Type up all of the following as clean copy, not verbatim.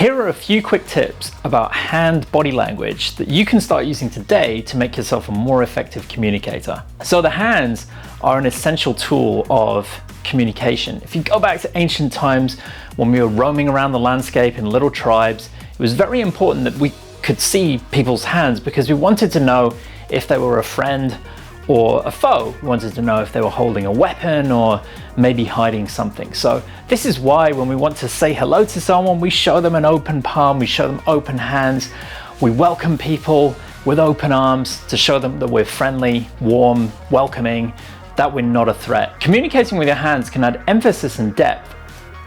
Here are a few quick tips about hand body language that you can start using today to make yourself a more effective communicator. So the hands are an essential tool of communication. If you go back to ancient times when we were roaming around the landscape in little tribes, it was very important that we could see people's hands because we wanted to know if they were a friend or a foe. We wanted to know if they were holding a weapon or maybe hiding something. So this is why when we want to say hello to someone, we show them an open palm, we show them open hands, we welcome people with open arms to show them that we're friendly, warm, welcoming, that we're not a threat. Communicating with your hands can add emphasis and depth.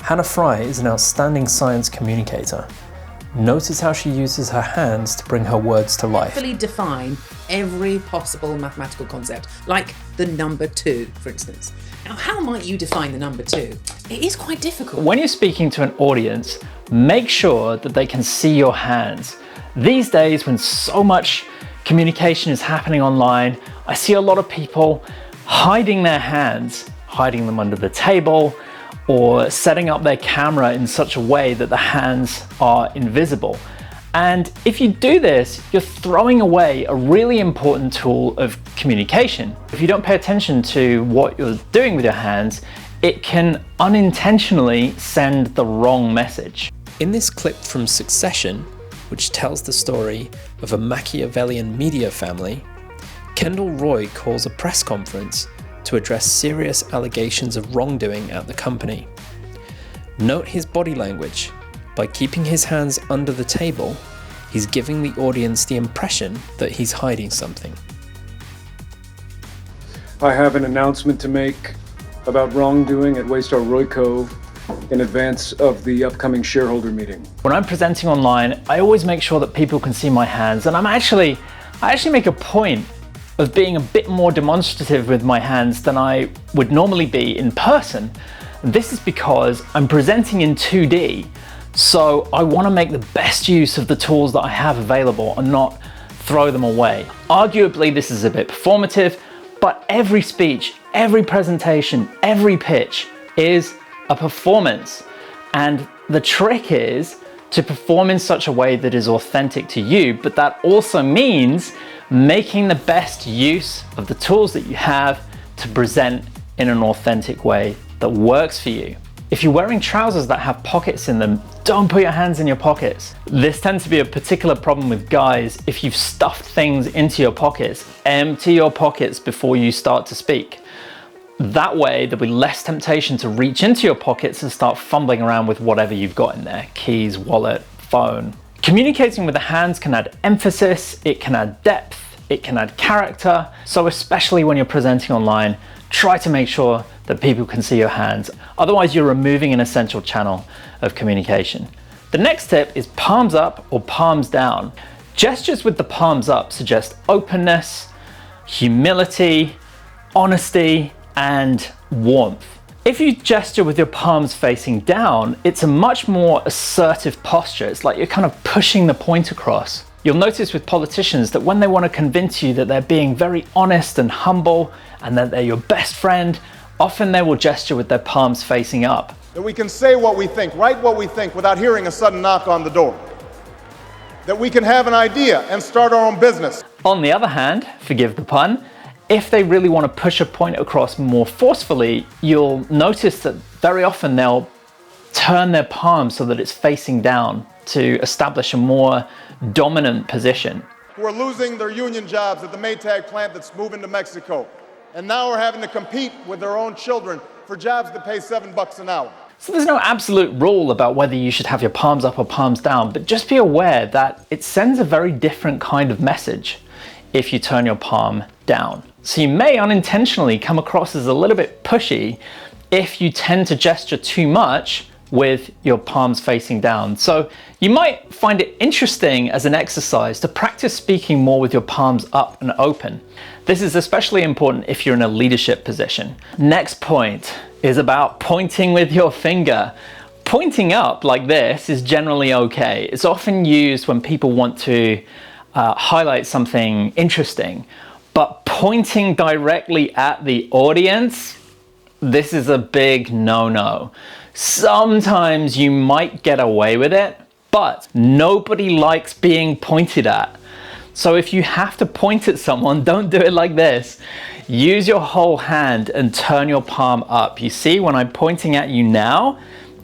Hannah Fry is an outstanding science communicator. Notice how she uses her hands to bring her words to life. Fully define every possible mathematical concept, like the number 2, for instance. Now, how might you define the number 2? It is quite difficult. When you're speaking to an audience, make sure that they can see your hands. These days, when so much communication is happening online, I see a lot of people hiding their hands, hiding them under the table, or setting up their camera in such a way that the hands are invisible. And if you do this, you're throwing away a really important tool of communication. If you don't pay attention to what you're doing with your hands, it can unintentionally send the wrong message. In this clip from Succession, which tells the story of a Machiavellian media family, Kendall Roy calls a press conference to address serious allegations of wrongdoing at the company. Note his body language. By keeping his hands under the table, he's giving the audience the impression that he's hiding something. I have an announcement to make about wrongdoing at Waystar Royco in advance of the upcoming shareholder meeting. When I'm presenting online, I always make sure that people can see my hands, and I actually make a point of being a bit more demonstrative with my hands than I would normally be in person. And this is because I'm presenting in 2D, so I want to make the best use of the tools that I have available and not throw them away. Arguably, this is a bit performative, but every speech, every presentation, every pitch is a performance. And the trick is to perform in such a way that is authentic to you, but that also means making the best use of the tools that you have to present in an authentic way that works for you. If you're wearing trousers that have pockets in them, don't put your hands in your pockets. This tends to be a particular problem with guys. If you've stuffed things into your pockets, empty your pockets before you start to speak. That way, there'll be less temptation to reach into your pockets and start fumbling around with whatever you've got in there, keys, wallet, phone. Communicating with the hands can add emphasis, it can add depth, it can add character. So especially when you're presenting online, try to make sure that people can see your hands. Otherwise, you're removing an essential channel of communication. The next tip is palms up or palms down. Gestures with the palms up suggest openness, humility, honesty, and warmth. If you gesture with your palms facing down, it's a much more assertive posture. It's like you're kind of pushing the point across. You'll notice with politicians that when they want to convince you that they're being very honest and humble and that they're your best friend, often they will gesture with their palms facing up. That we can say what we think, write what we think without hearing a sudden knock on the door. That we can have an idea and start our own business. On the other hand, forgive the pun, if they really want to push a point across more forcefully, you'll notice that very often they'll turn their palms so that it's facing down to establish a more dominant position. Who are losing their union jobs at the Maytag plant that's moving to Mexico. And now are having to compete with their own children for jobs that pay $7 an hour. So there's no absolute rule about whether you should have your palms up or palms down, but just be aware that it sends a very different kind of message if you turn your palm down. So you may unintentionally come across as a little bit pushy if you tend to gesture too much with your palms facing down. So you might find it interesting as an exercise to practice speaking more with your palms up and open. This is especially important if you're in a leadership position. Next point is about pointing with your finger. Pointing up like this is generally okay. It's often used when people want to highlight something interesting, but pointing directly at the audience, this is a big no-no. Sometimes you might get away with it, but nobody likes being pointed at. So if you have to point at someone, don't do it like this. Use your whole hand and turn your palm up. You see, when I'm pointing at you now,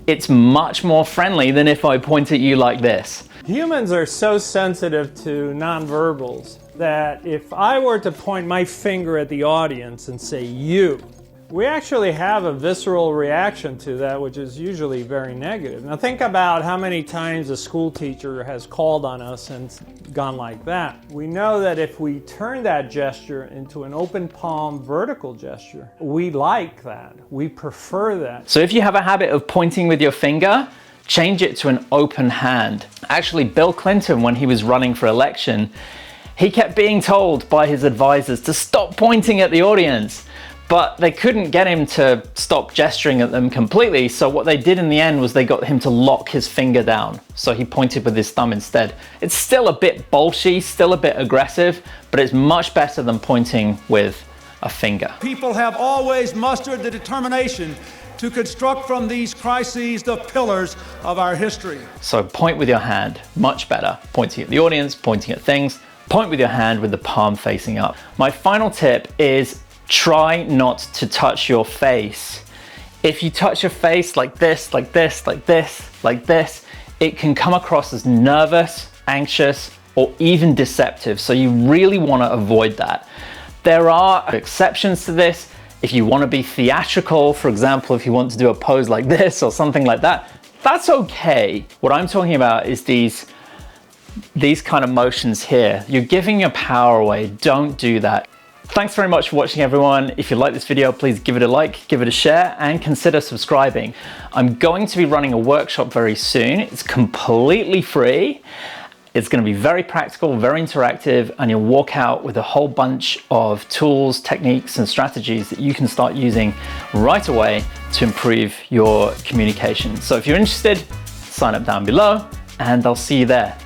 it's much more friendly than if I point at you like this. Humans are so sensitive to nonverbals that if I were to point my finger at the audience and say you, we actually have a visceral reaction to that, which is usually very negative. Now think about how many times a school teacher has called on us and gone like that. We know that if we turn that gesture into an open palm vertical gesture, we like that. We prefer that. So if you have a habit of pointing with your finger, change it to an open hand. Actually, Bill Clinton, when he was running for election, he kept being told by his advisors to stop pointing at the audience. But they couldn't get him to stop gesturing at them completely, so what they did in the end was they got him to lock his finger down. So he pointed with his thumb instead. It's still a bit bolshy, still a bit aggressive, but it's much better than pointing with a finger. People have always mustered the determination to construct from these crises the pillars of our history. So point with your hand, much better. Pointing at the audience, pointing at things. Point with your hand with the palm facing up. My final tip is try not to touch your face. If you touch your face like this, like this, like this, like this, it can come across as nervous, anxious, or even deceptive. So you really want to avoid that. There are exceptions to this. If you want to be theatrical, for example, if you want to do a pose like this or something like that, that's okay. What I'm talking about is these kind of motions here. You're giving your power away. Don't do that. Thanks very much for watching, everyone. If you like this video, please give it a like, give it a share, and consider subscribing. I'm going to be running a workshop very soon. It's completely free. It's going to be very practical, very interactive, and you'll walk out with a whole bunch of tools, techniques, and strategies that you can start using right away to improve your communication. So if you're interested, sign up down below, and I'll see you there.